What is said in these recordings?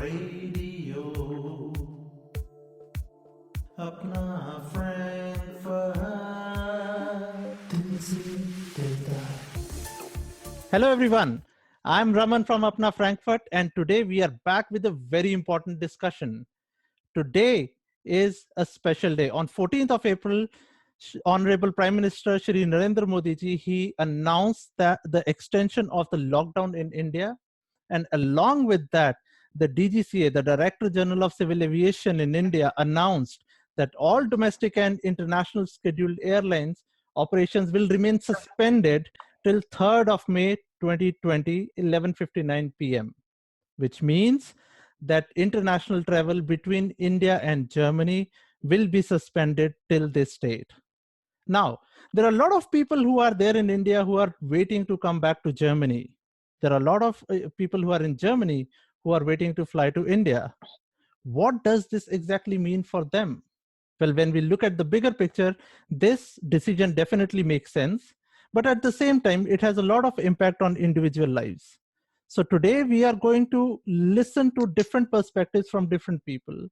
Radio अपना Frankfurt दिल से दिलदार. Hello everyone, I'm Raman from Apna Frankfurt and today we are back with a very important discussion. Today is a special day. On 14th of April, Honorable Prime Minister Shri Narendra Modi ji, he announced that the extension of the lockdown in India, and along with that, the DGCA, the Director General of Civil Aviation in India, announced that all domestic and international scheduled airlines operations will remain suspended till 3rd of May 2020, 11:59 p.m., which means that international travel between India and Germany will be suspended till this date. Now, there are a lot of people who are there in India who are waiting to come back to Germany. There are a lot of people who are in Germany who are waiting to fly to India. What does this exactly mean for them? Well, when we look at the bigger picture, this decision definitely makes sense. But at the same time, it has a lot of impact on individual lives. So today we are going to listen to different perspectives from different people.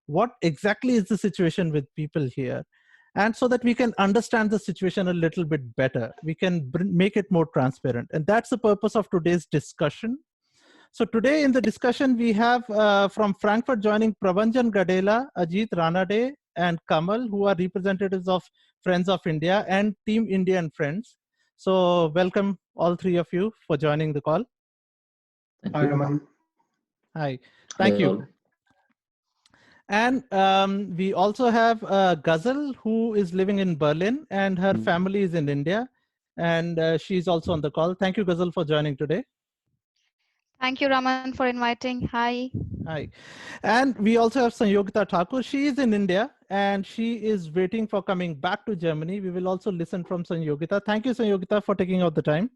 What exactly is the situation with people here? And so that we can understand the situation a little bit better, we can make it more transparent. And that's the purpose of today's discussion. So today in the discussion, we have from Frankfurt joining Prabhanjan Gadela, Ajit Ranade, and Kamal, who are representatives of Friends of India and Team India and Friends. So welcome all three of you for joining the call. Hi, Raman. Hi, thank you. And we also have Ghazal, who is living in Berlin and her family is in India. And she's also on the call. Thank you, Ghazal, for joining today. Thank you, Raman, for inviting. Hi. Hi. And we also have Sanyogita Thakur. She is in India and she is waiting for coming back to Germany. We will also listen from Sanyogita. Thank you, Sanyogita, for taking out the time.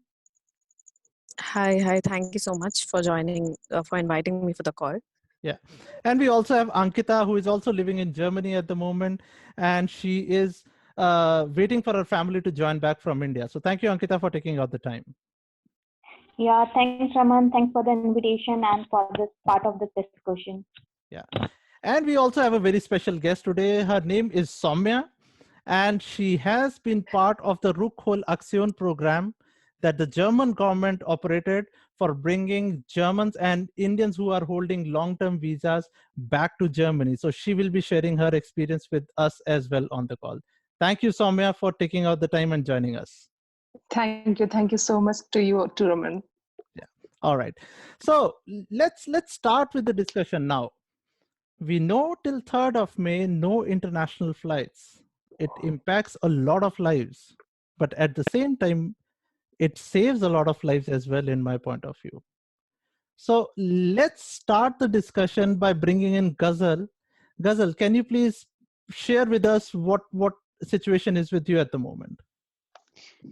Hi. Thank you so much for joining, for inviting me for the call. Yeah. And we also have Ankita, who is also living in Germany at the moment. And she is waiting for her family to join back from India. So thank you, Ankita, for taking out the time. Yeah, thanks, Raman. Thanks for the invitation and for this part of this discussion. Yeah. And we also have a very special guest today. Her name is Soumya, and she has been part of the Rückhol Aktion program that the German government operated for bringing Germans and Indians who are holding long-term visas back to Germany. So she will be sharing her experience with us as well on the call. Thank you, Soumya, for taking out the time and joining us. Thank you so much to you, to Raman. Yeah. All right. So let's start with the discussion now. We know till 3rd of May, no international flights. It impacts a lot of lives, but at the same time, it saves a lot of lives as well, in my point of view. So let's start the discussion by bringing in Ghazal. Ghazal, can you please share with us what situation is with you at the moment?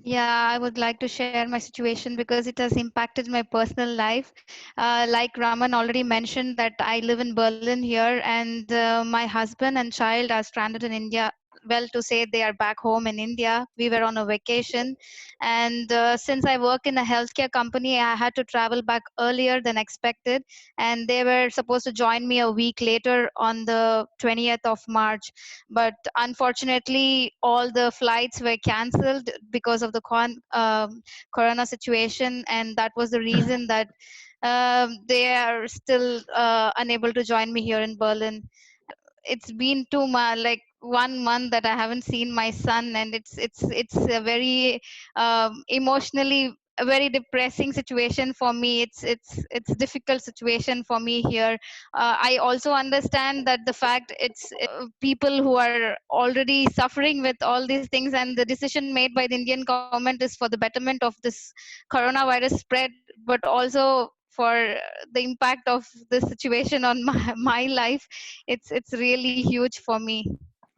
Yeah, I would like to share my situation because it has impacted my personal life. Like Raman already mentioned that I live in Berlin here and my husband and child are stranded in India. Well, to say they are back home in India. We were on a vacation and since I work in a healthcare company, I had to travel back earlier than expected and they were supposed to join me a week later on the 20th of March. But unfortunately, all the flights were cancelled because of the corona situation, and that was the reason that they are still unable to join me here in Berlin. It's been 1 month that I haven't seen my son, and it's a very emotionally a very depressing situation for me. It's difficult situation for me here. I also understand that the fact it's people who are already suffering with all these things, and the decision made by the Indian government is for the betterment of this coronavirus spread, but also for the impact of this situation on my life. It's really huge for me.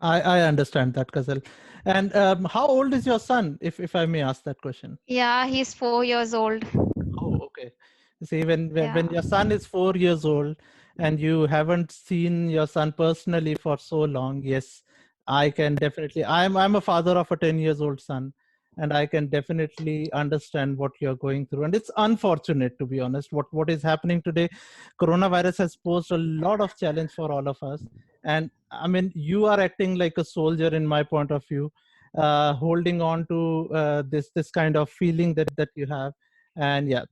I understand that, Ghazal. And how old is your son, if I may ask that question? Yeah, he's 4 years old. Oh, okay. See, when your son is 4 years old and you haven't seen your son personally for so long, yes, I can definitely. I'm a father of a 10 years old son, and I can definitely understand what you're going through. And it's unfortunate, to be honest, what is happening today. Coronavirus has posed a lot of challenge for all of us. And I mean, you are acting like a soldier in my point of view, holding on to this kind of feeling that you have. And yeah,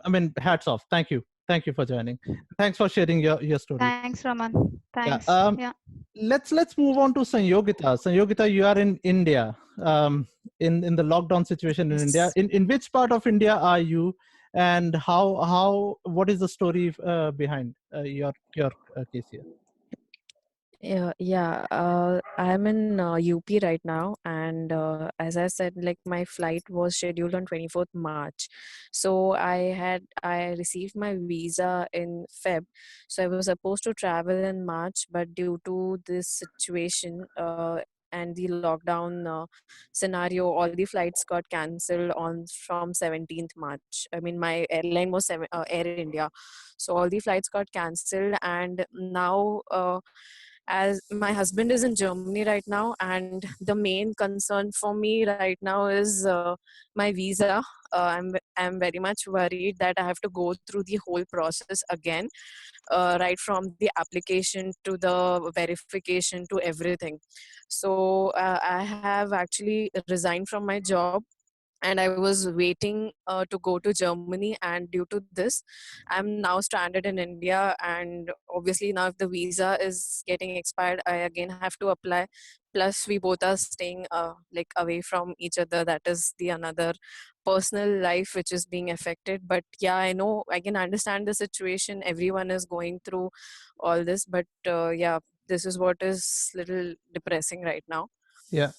I mean, hats off. Thank you for joining. Thanks for sharing your story. Thanks, Raman. Yeah. Thanks. Yeah. Let's move on to Sanyogita. Sanyogita, you are in India, in the lockdown situation in India. Yes. In which part of India are you, and what is the story behind your case here? I'm in UP right now, and as I said, like my flight was scheduled on 24th March. So I received my visa in Feb. So I was supposed to travel in March, but due to this situation and the lockdown scenario, all the flights got cancelled on from 17th March. I mean, my airline was Air India, so all the flights got cancelled, and now. As my husband is in Germany right now, and the main concern for me right now is my visa. I'm very much worried that I have to go through the whole process again, right from the application to the verification to everything. So I have actually resigned from my job, and I was waiting to go to Germany, and due to this I'm now stranded in India. And obviously now if the visa is getting expired, I again have to apply, plus we both are staying like away from each other. That is the another personal life which is being affected. But yeah, I know, I can understand the situation, everyone is going through all this, but yeah, this is what is little depressing right now. Yeah.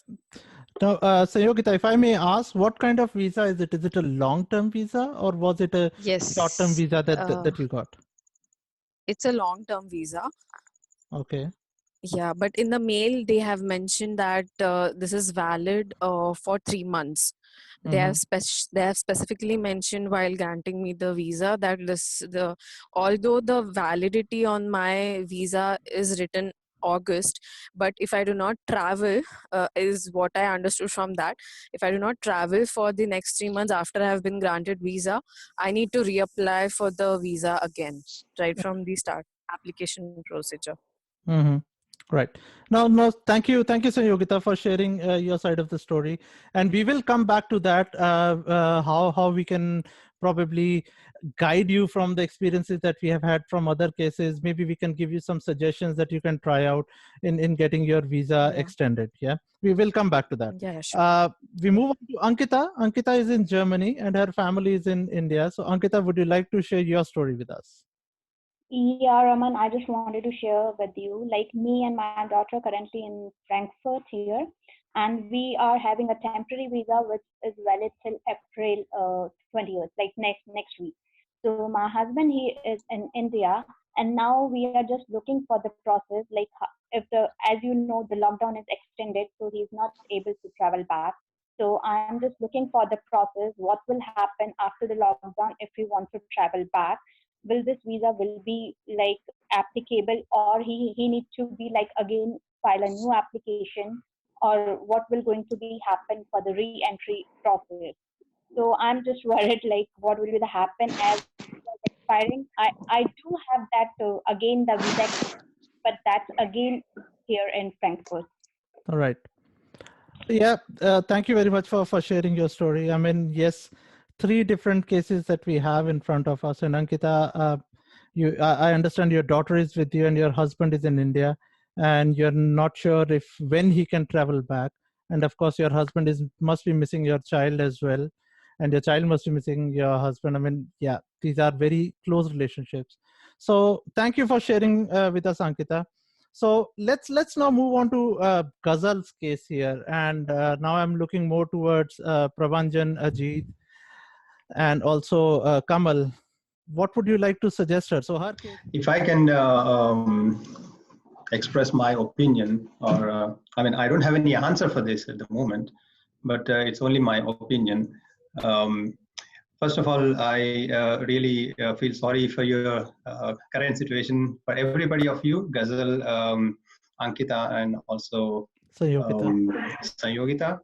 Now, Sanyogita, if I may ask, what kind of visa is it? Is it a long-term visa, or was it a short-term Yes, visa that you got? it's a long term visa. Okay. Yeah, but in the mail they have mentioned that this is valid for 3 months. Mm-hmm. They have specifically mentioned while granting me the visa that although the validity on my visa is written August, but if I do not travel, is what I understood from that. If I do not travel for the next 3 months after I have been granted visa, I need to reapply for the visa again, right from the start application procedure. Mm-hmm. Right. No, thank you, Sanyogita, for sharing your side of the story, and we will come back to that. How we can probably guide you from the experiences that we have had from other cases. Maybe we can give you some suggestions that you can try out in getting your visa Yeah. extended. Yeah, we will come back to that. Yeah, sure. We move on to Ankita. Ankita is in Germany, and her family is in India. So, Ankita, would you like to share your story with us? Yeah, Raman, I just wanted to share with you, like me and my daughter currently in Frankfurt here, and we are having a temporary visa which is valid till April 20th, like next week. So my husband, he is in India, and now we are just looking for the process, like if as you know, the lockdown is extended, so he's not able to travel back. So I'm just looking for the process, what will happen after the lockdown if he wants to travel back. Will this visa will be like applicable, or he needs to be like again file a new application, or what will going to be happen for the re-entry process. So I'm just worried like what will be the happen as it's expiring. I do have that again the visa, but that's again here in Frankfurt. All right. Yeah, thank you very much for sharing your story. I mean, yes, three different cases that we have in front of us. And Ankita, I understand your daughter is with you and your husband is in India, and you're not sure if when he can travel back. And of course, your husband must be missing your child as well, and your child must be missing your husband. I mean, yeah, these are very close relationships. So thank you for sharing with us, Ankita. So let's now move on to Ghazal's case here, and now I'm looking more towards Prabhanjan, Ajit, and also Kamal. What would you like to suggest her? So her case. If I can express my opinion, or I mean, I don't have any answer for this at the moment, but it's only my opinion. First of all, I really feel sorry for your current situation, for everybody of you, Ghazal, Ankita, and also Sanyogita. Sanyogita.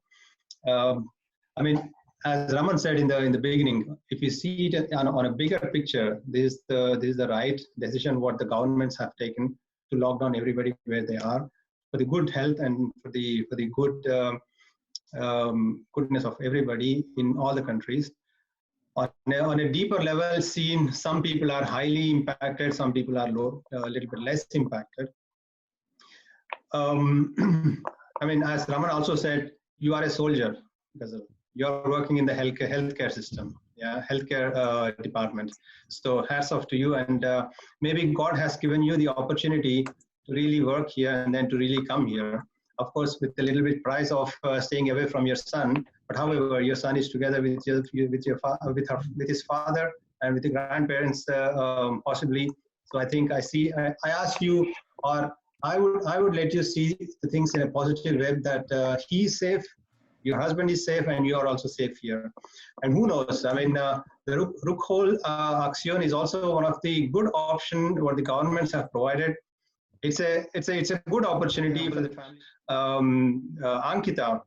I mean, as Raman said in the beginning, if you see it on a bigger picture, this is the right decision what the governments have taken to lock down everybody where they are for the good health and for the good goodness of everybody in all the countries. On a deeper level, seen some people are highly impacted, some people are a little bit less impacted. I mean, as Raman also said, you are a soldier because you are working in the healthcare system, yeah, healthcare department. So hats off to you, and maybe God has given you the opportunity to really work here and then to really come here. Of course, with a little bit price of staying away from your son, but however, your son is together with with his father and with the grandparents possibly. So I think I ask you, or I would let you see the things in a positive way that he is safe, your husband is safe, and you are also safe here. And who knows? I mean, the Rukhol action is also one of the good option what the governments have provided. It's a good opportunity for the family. Ankita,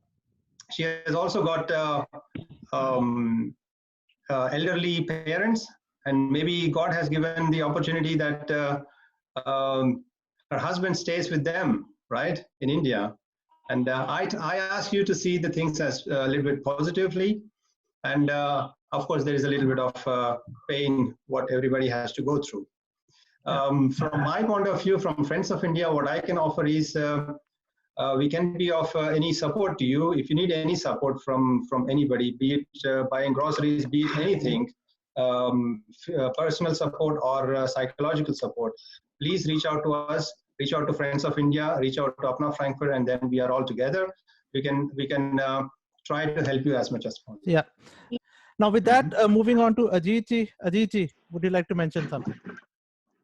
she has also got elderly parents, and maybe God has given the opportunity that her husband stays with them, right, in India. And I ask you to see the things as a little bit positively. And of course, there is a little bit of pain what everybody has to go through. From my point of view, from Friends of India, what I can offer is we can be of any support to you. If you need any support from anybody, be it buying groceries, be it anything, personal support or psychological support, please reach out to us, reach out to Friends of India, reach out to Apna Frankfurt, and then we are all together. We can try to help you as much as possible. Yeah. Now with that, moving on to Ajitji. Ajitji, would you like to mention something?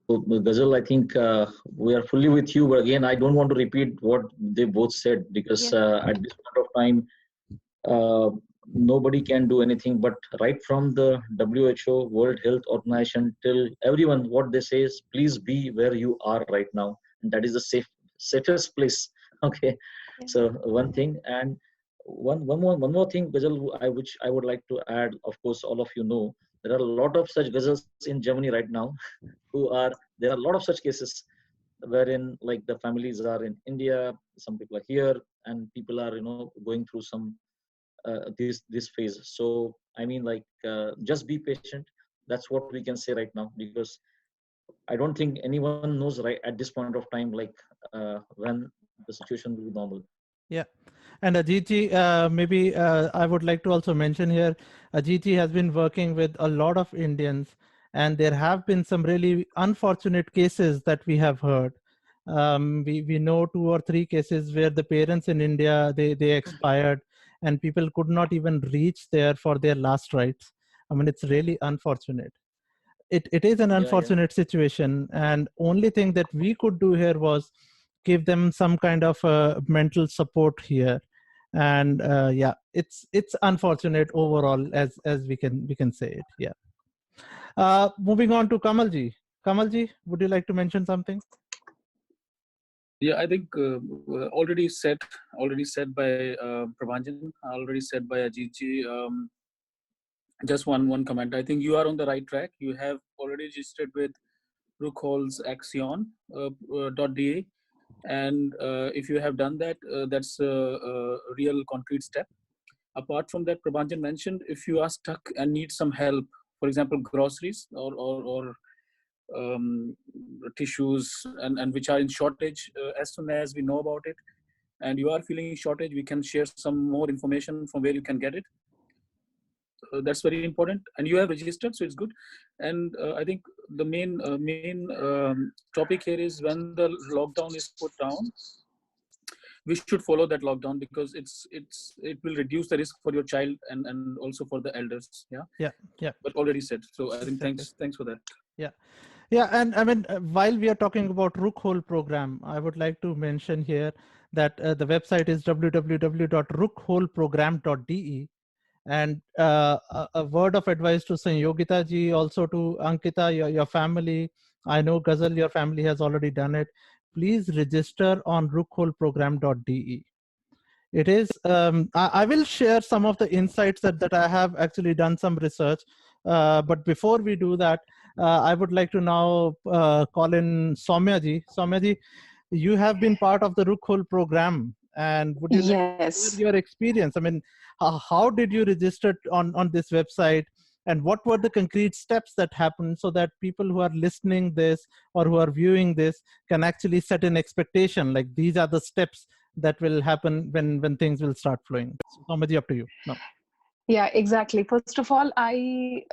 So, Ghazal, I think we are fully with you, but again, I don't want to repeat what they both said because at this point of time, nobody can do anything. But right from the WHO, World Health Organization, till everyone, what they say is, please be where you are right now, and that is the safest place. Okay, so one thing, and one more thing, Ghazal, which I would like to add. Of course, all of you know there are a lot of such Ghazals in Germany right now. There are a lot of such cases wherein like the families are in India, some people are here, and people are going through some this phase. So I mean, like just be patient. That's what we can say right now, because I don't think anyone knows right at this point of time like when the situation will be normal. Yeah. And Ajitji, maybe I would like to also mention here, Ajitji has been working with a lot of Indians, and there have been some really unfortunate cases that we have heard. We know 2 or 3 cases where the parents in India, they expired and people could not even reach there for their last rites. I mean, it's really unfortunate. It is an unfortunate situation, and only thing that we could do here was give them some kind of mental support here. And it's unfortunate overall, as we can say it. Yeah. Moving on to Kamalji. Kamalji, would you like to mention something? Yeah, I think already said by Prabhanjan, already said by Ajitji. Just one comment. I think you are on the right track. You have already registered with Rukhol's Axion.da, and if you have done that, that's a real concrete step. Apart from that, Prabhanjan mentioned if you are stuck and need some help, for example, groceries or tissues and which are in shortage, as soon as we know about it and you are feeling shortage, we can share some more information from where you can get it. That's very important, and you have registered, so it's good. And I think the main topic here is when the lockdown is put down, we should follow that lockdown, because it will reduce the risk for your child and also for the elders. Yeah. But already said. So I think thanks for that. Yeah, and I mean, while we are talking about Rukhol program, I would like to mention here that the website is www.rukholprogram.de. And a word of advice to Sanyogita ji, also to Ankita, your family. I know Ghazal, your family has already done it. Please register on rukholprogram.de. It is. I will share some of the insights that I have actually done some research. But before we do that, I would like to now call in Soumya ji. Soumya ji, you have been part of the Rukhul program, and would you like to Yes. share your experience? I mean, how did you register on this website, and what were the concrete steps that happened so that people who are listening this or who are viewing this can actually set an expectation, like these are the steps that will happen when things will start flowing. So, Somaji, up to you now. Yeah, exactly. First of all, I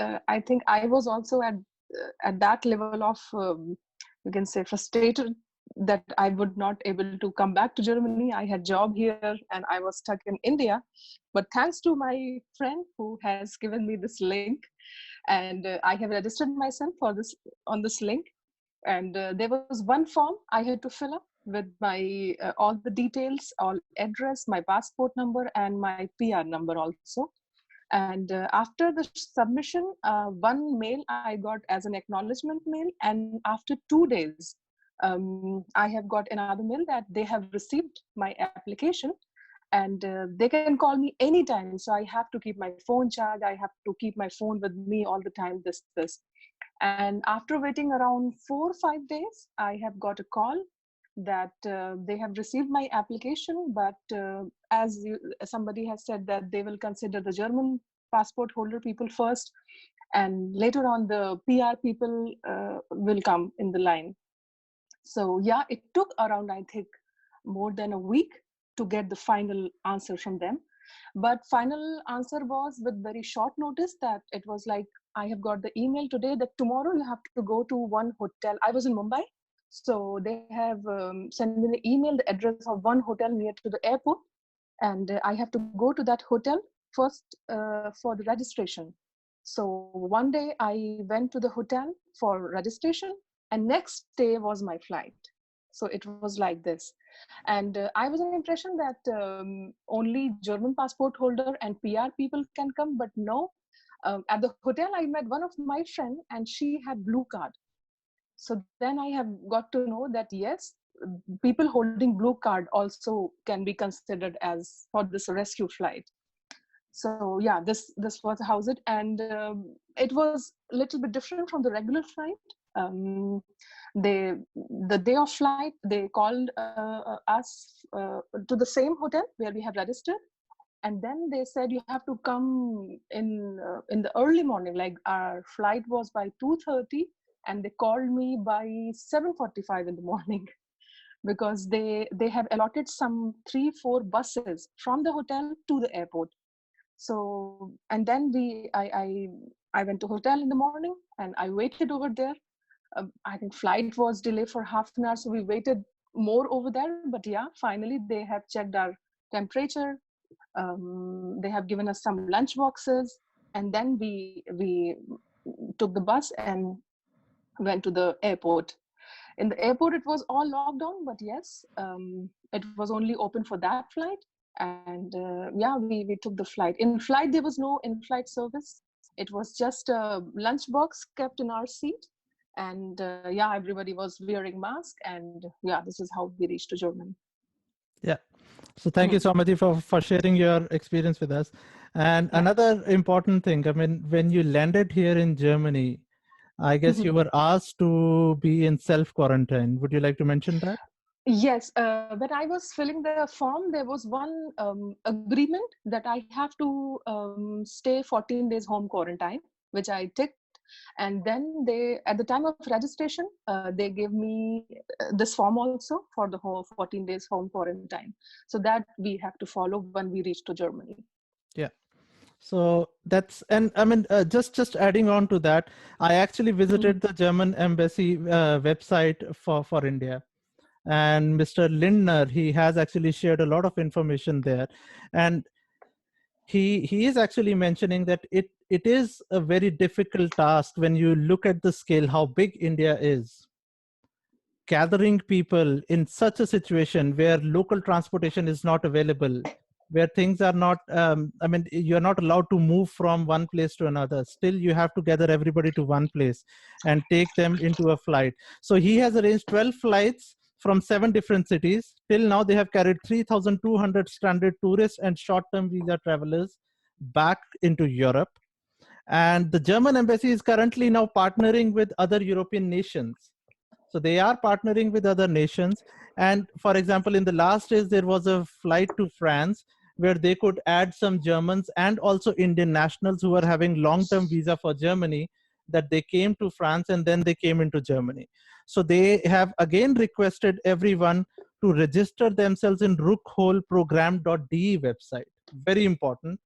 think I was also at that level of you can say frustrated that I would not able to come back to Germany. I had job here and I was stuck in India. But thanks to my friend who has given me this link, and I have registered myself for this on this link. And there was one form I had to fill up with my all the details, all address, my passport number, and my PR number also. And after the submission, one mail I got as an acknowledgement mail, and after 2 days, I have got another mail that they have received my application, and they can call me anytime. So I have to keep my phone charged. I have to keep my phone with me all the time. This. And after waiting around 4 or 5 days, I have got a call that they have received my application, but somebody has said that they will consider the German passport holder people first, and later on the PR people will come in the line. So yeah, it took around, I think, more than a week to get the final answer from them. But final answer was with very short notice, that it was like, I have got the email today that tomorrow you have to go to one hotel. I was in Mumbai. So they have sent me the email, the address of one hotel near to the airport. And I have to go to that hotel first for the registration. So one day I went to the hotel for registration, and next day was my flight. So it was like this. And I was an impression that only German passport holder and PR people can come, but no. At the hotel, I met one of my friend, and she had blue card. So then I have got to know that yes, people holding blue card also can be considered as for this rescue flight. So yeah, this was how it, and it was a little bit different from the regular flight. The day of flight, they called us to the same hotel where we have registered, and then they said you have to come in the early morning. Like our flight was by 2:30, and they called me by 7:45 in the morning because they have allotted some 3-4 buses from the hotel to the airport. So, and then I went to hotel in the morning, and I waited over there. I think flight was delayed for half an hour, so we waited more over there. But yeah, finally they have checked our temperature. They have given us some lunch boxes, and then we took the bus and went to the airport. In the airport, it was all locked down, but yes, it was only open for that flight. And yeah, we took the flight. In flight, there was no in-flight service. It was just a lunch box kept in our seat. And yeah, everybody was wearing mask. And yeah, this is how we reached to Germany. Yeah. So thank you, Somaji, for sharing your experience with us. And another important thing, I mean, when you landed here in Germany, I guess you were asked to be in self-quarantine. Would you like to mention that? Yes, when I was filling the form, there was one agreement that I have to stay 14 days home quarantine, which I ticked. And then they, at the time of registration, they gave me this form also for the whole 14 days home quarantine. So that we have to follow when we reach to Germany. Yeah. So that's, and I mean, just adding on to that, I actually visited the German embassy website for India. And Mr. Lindner, he has actually shared a lot of information there. And he is actually mentioning that it is a very difficult task when you look at the scale, how big India is. Gathering people in such a situation where local transportation is not available, where things are not, I mean, you're not allowed to move from one place to another. Still, you have to gather everybody to one place and take them into a flight. So he has arranged 12 flights from 7 different cities. Till now, they have carried 3,200 stranded tourists and short-term visa travelers back into Europe. And the German embassy is currently now partnering with other European nations. So they are partnering with other nations. And for example, in the last days, there was a flight to France where they could add some Germans and also Indian nationals who were having long-term visa for Germany, that they came to France and then they came into Germany. So they have again requested everyone to register themselves in rookholeprogram.de website. Very important.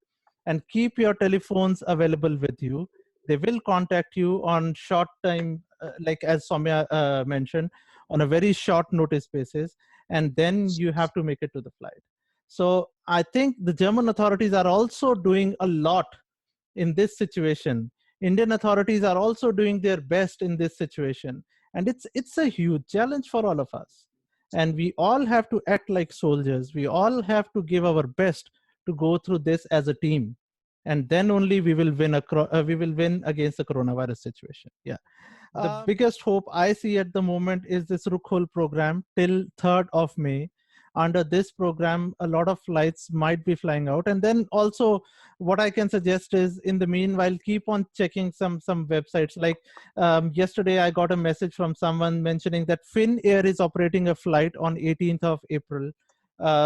And keep your telephones available with you. They will contact you on short time, like as Soumya mentioned, on a very short notice basis, and then you have to make it to the flight. So I think the German authorities are also doing a lot in this situation. Indian authorities are also doing their best in this situation. And it's a huge challenge for all of us. And we all have to act like soldiers. We all have to give our best to go through this as a team. And then only we will win against the coronavirus situation. Yeah. The biggest hope I see at the moment is this Rukhol program till 3rd of May. Under this program, a lot of flights might be flying out. And then also what I can suggest is, in the meanwhile, keep on checking some websites. Like yesterday, I got a message from someone mentioning that Finnair is operating a flight on 18th of April,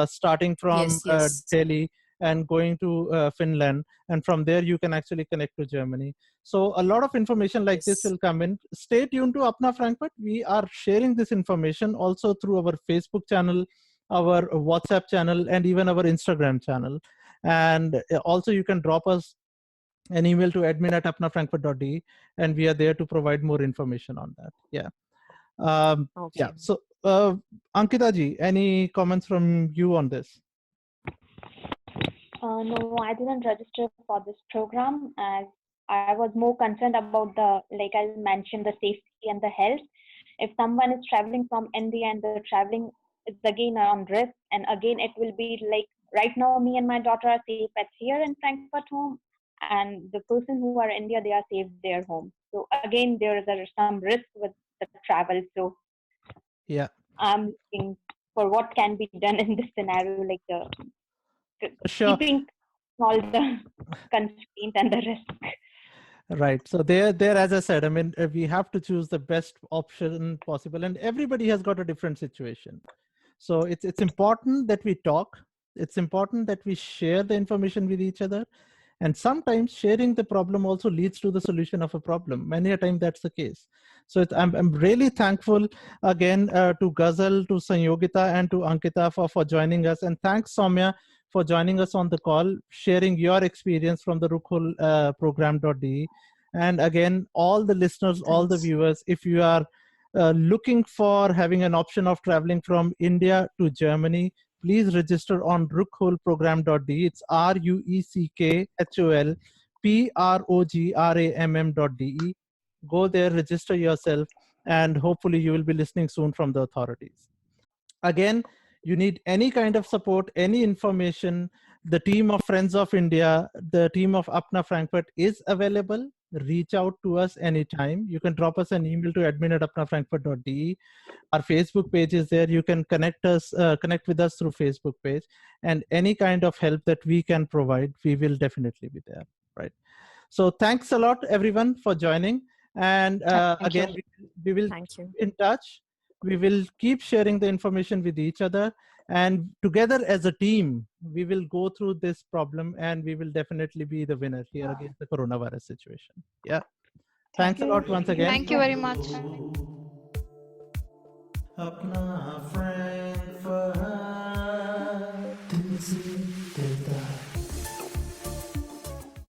starting from Yes. Delhi and going to Finland. And from there, you can actually connect to Germany. So a lot of information like this will come in. Stay tuned to Apna Frankfurt. We are sharing this information also through our Facebook channel, our WhatsApp channel, and even our Instagram channel. And also you can drop us an email to admin@apnafrankfurt.de, and we are there to provide more information on that. Yeah. Okay. Yeah. So Ankita ji, any comments from you on this? No, I didn't register for this program, as I was more concerned about the, like I mentioned, the safety and the health. If someone is traveling from India and the traveling is again on risk, and again it will be like, right now me and my daughter are safe at here in Frankfurt home, and the person who are in India, they are safe their home. So again, there is some risk with the travel. So yeah, I'm looking for what can be done in this scenario, like sure. keeping all the constraint and the risk. Right. So there, as I said, I mean, we have to choose the best option possible, and everybody has got a different situation. So it's important that we talk. It's important that we share the information with each other. And sometimes sharing the problem also leads to the solution of a problem. Many a time that's the case. So I'm really thankful again to Ghazal, to Sanyogita, and to Ankita for joining us. And thanks, Soumya, for joining us on the call, sharing your experience from the Rukhol program.de. And again, all the listeners, all the viewers, if you are looking for having an option of traveling from India to Germany, please register on rookholprogram.de. It's RUECKHOLPROGRAMM.de. Go there, register yourself, and hopefully you will be listening soon from the authorities. Again, you need any kind of support, any information, the team of Friends of India, the team of Apna Frankfurt is available. Reach out to us anytime. You can drop us an email to admin@apnafrankfurt.de. Our Facebook page is there. You can connect with us through Facebook page, and any kind of help that we can provide, we will definitely be there. Right. So thanks a lot, everyone, for joining. And again, we will Thank you. be in touch. We will keep sharing the information with each other, and together as a team, we will go through this problem, and we will definitely be the winner here against the coronavirus situation. Yeah. Thanks a lot once again. Thank you very much. Apna friend.